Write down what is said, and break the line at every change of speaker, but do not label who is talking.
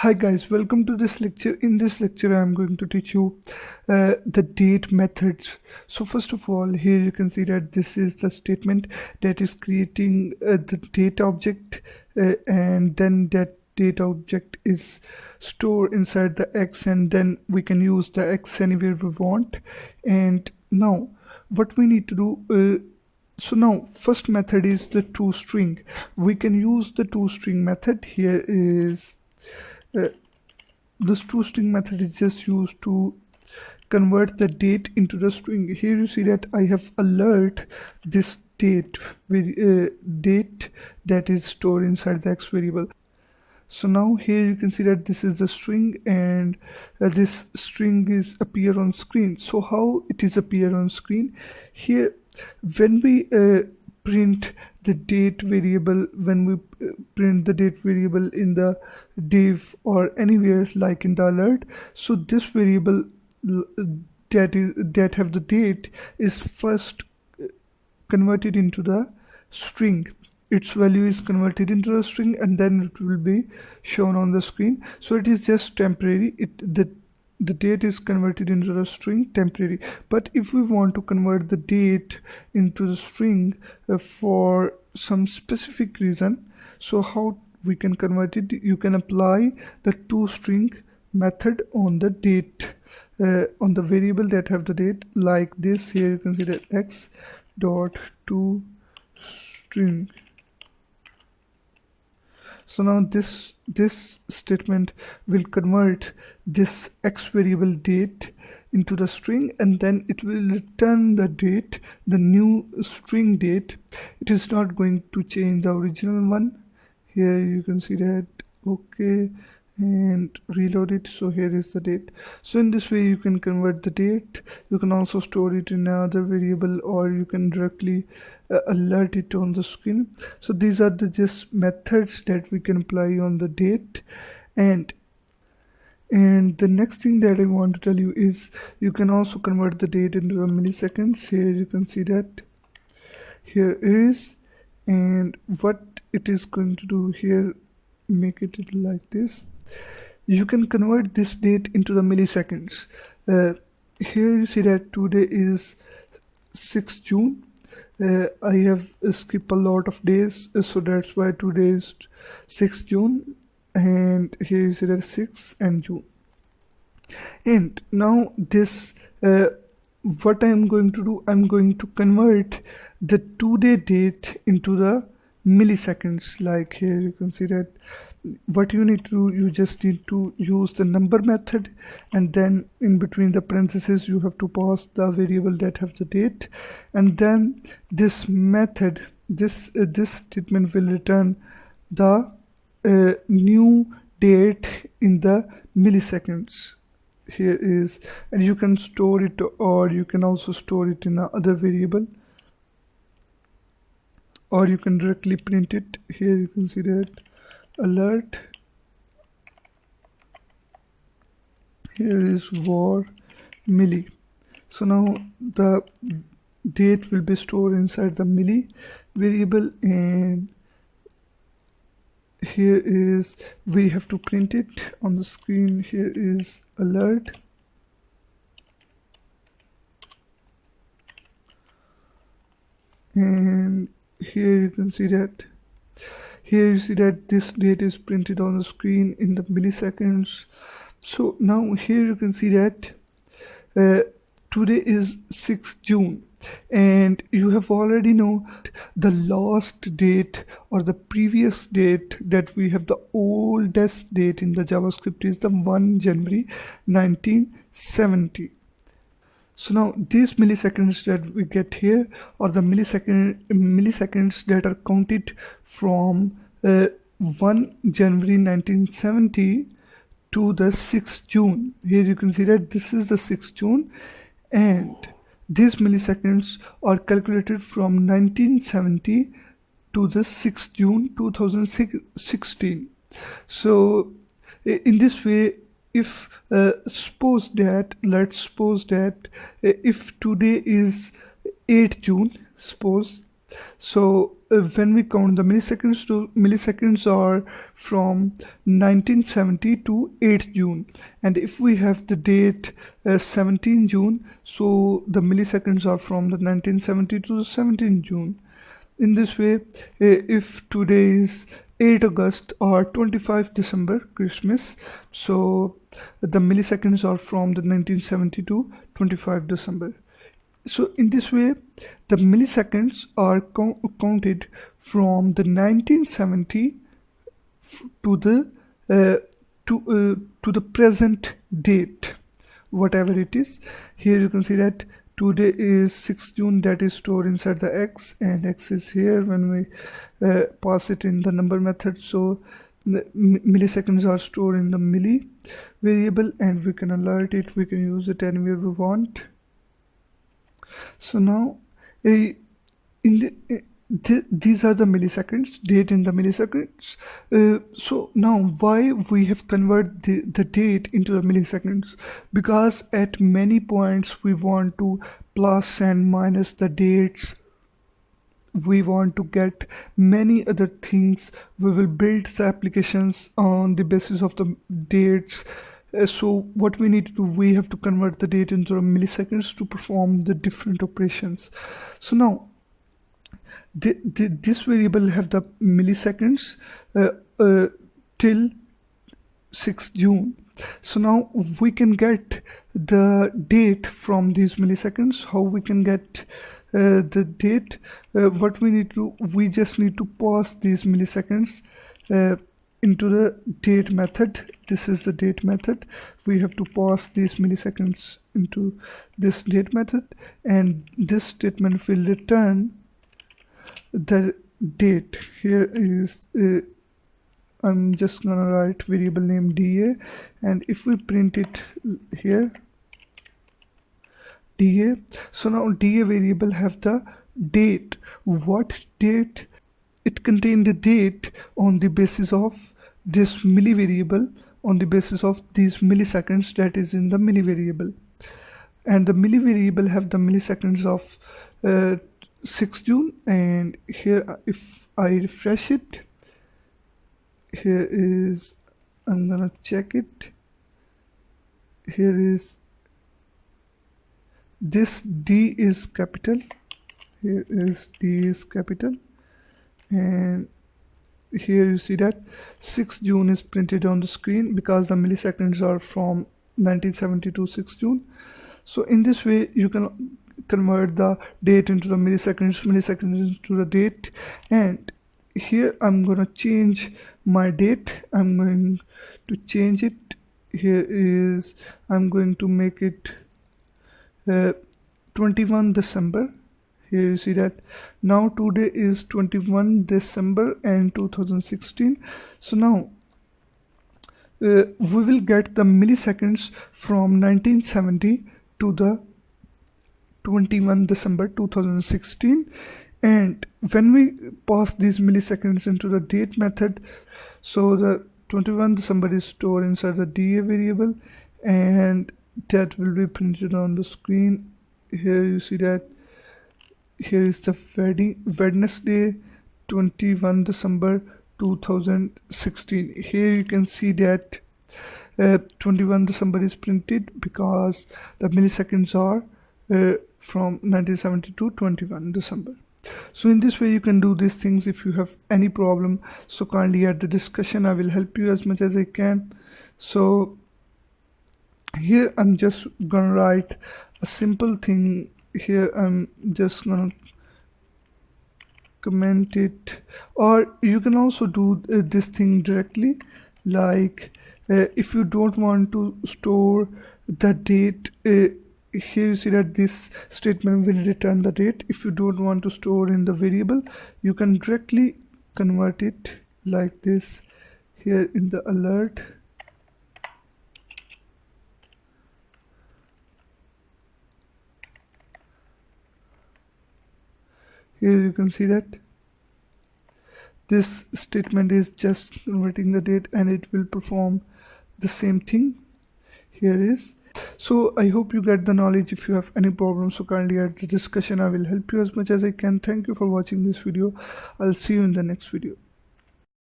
Hi guys, welcome to this lecture. In this lecture, I am going to teach you the date methods. So first of all, here you can see that this is the statement that is creating the date object, and then that date object is stored inside the X, and then we can use the X anywhere we want. And now, what we need to do. So now, first method is the toString. We can use the toString method. Here is this toString method is just used to convert the date into the string. Here you see that I have alert this date date that is stored inside the X variable. So now here you can see that this is the string, and this string is appear on screen. So how it is appear on screen? Here when we print the date variable, when we print the date variable in the div or anywhere like in the alert, so this variable that have the date is first converted into the string. Its value is converted into a string, and then it will be shown on the screen. So it is just temporary. The date is converted into the string temporary. But if we want to convert the date into the string for some specific reason, so how we can convert it? You can apply the toString method on the date, on the variable that have the date, like this. Here you can see that X dot toString. So now this statement will convert this X variable date into the string, and then it will return the date, the new string date. It is not going to change the original one. Here you can see that. Okay, and reload it. So here is the date. So in this way you can convert the date. You can also store it in another variable, or you can directly alert it on the screen. So these are the just methods that we can apply on the date. And the next thing that I want to tell you is you can also convert the date into the milliseconds. Here you can see that. Here is, and what it is going to do here, make it like this. You can convert this date into the milliseconds. Here you see that today is 6th June. I have skipped a lot of days, so that's why today is 6th June, and here you see that 6th and June. And now this, what I'm going to do, I'm going to convert the today date into the milliseconds. Like here you can see that what you need to do, you just need to use the number method, and then in between the parentheses you have to pass the variable that have the date, and then this method, this statement will return the new date in the milliseconds. Here is, and you can store it, or you can also store it in another variable, or you can directly print it. Here you can see that alert. Here is var milli. So now the date will be stored inside the milli variable, and here is, we have to print it on the screen. Here is alert. And here you can see that. Here you see that this date is printed on the screen in the milliseconds. So now here you can see that today is 6th June, and you have already know the last date or the previous date that we have. The oldest date in the JavaScript is the 1 January 1970. So now these milliseconds that we get here are the milliseconds that are counted from 1 January 1970 to the 6th June. Here you can see that this is the 6th June, and these milliseconds are calculated from 1970 to the 6th June 2016. So in this way, if let's suppose that if today is 8th June, suppose, so when we count the milliseconds, to milliseconds are from 1970 to 8 June, and if we have the date 17 June, so the milliseconds are from the 1970 to the 17 June. In this way, if today is 8 August or 25 December, Christmas, so the milliseconds are from the 1970 to 25 December. So in this way, the milliseconds are counted from the 1970 to the present date, whatever it is. Here you can see that today is 6 June, that is stored inside the X, and X is here when we pass it in the number method. So the milliseconds are stored in the milli variable, and we can alert it, we can use it anywhere we want. So now these are the milliseconds, date in the milliseconds. So now why we have converted the date into the milliseconds? Because at many points we want to plus and minus the dates. We want to get many other things. We will build the applications on the basis of the dates. So what we need to do, we have to convert the date into milliseconds to perform the different operations. So now this variable have the milliseconds till 6 June. So now we can get the date from these milliseconds. How we can get the date? What we need to, we just need to pass these milliseconds into the date method. This is the date method. We have to pass these milliseconds into this date method, and this statement will return the date. Here is I'm just gonna write variable name DA, and if we print it here, DA, so now DA variable have the date. What date? It contains the date on the basis of this milli variable, on the basis of these milliseconds that is in the milli variable, and the milli variable have the milliseconds of 6 June. And here if I refresh it, here is, I'm gonna check it, here is, this D is capital, here is D is capital, and here you see that 6 June is printed on the screen because the milliseconds are from 1970 to 6 June. So in this way you can convert the date into the milliseconds, milliseconds into the date. And here I'm gonna change my date. I'm going to change it. Here is, I'm going to make it 21 December. Here you see that now today is 21 December and 2016. So now we will get the milliseconds from 1970 to the 21 December 2016. And when we pass these milliseconds into the date method, so the 21 December is stored inside the DA variable, and that will be printed on the screen. Here you see that here is the Wednesday 21 December 2016. Here you can see that 21 December is printed because the milliseconds are from 1970 to 21 December. So in this way you can do these things. If you have any problem, so kindly add the discussion. I will help you as much as I can. So here I'm just gonna write a simple thing. Here I'm just gonna comment it, or you can also do this thing directly, like if you don't want to store the date, here you see that this statement will return the date. If you don't want to store in the variable, you can directly convert it like this here in the alert. Here you can see that this statement is just converting the date, and it will perform the same thing. Here is, So I hope you get the knowledge. If you have any problems, so kindly add the discussion. I will help you as much as I can. Thank you for watching this video. I'll see you in the next video.